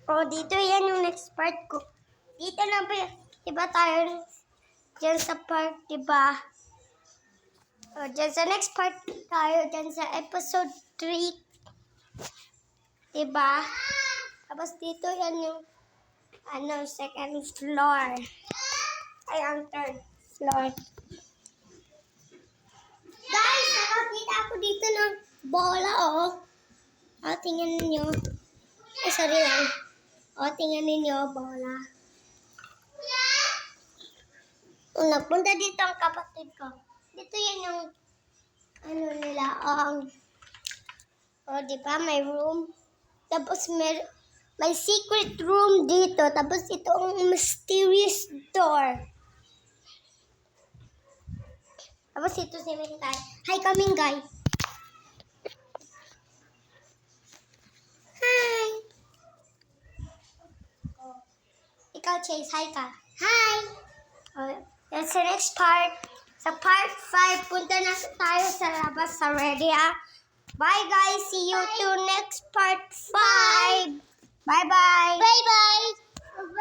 Oh, dito yan yung next part ko. Dito na ba, diba tayo dyan sa part, diba? Oh, dyan sa next part tayo, dyan sa episode 3. Diba? Tapos dito yan yung second floor. Ay, ang third floor. Guys, nakakita ako dito ng bola, oh. Oh, tingnan ninyo. Ay, sorry lang. Oh, tingnan ninyo, bola. Nagpunta dito ang kapatid ko. Dito yan yung, nila, di ba, may room. Tapos may secret room dito. Tapos ito ang mysterious door. Tapos ito si Mingay. Hi, Kamingay. Hi. Ikaw, Chase. Hi ka. Hi. That's the next part. Sa part 5, punta na tayo sa labas sa ready, ah. Bye, guys. See you to next part 5. Bye-bye. Bye-bye.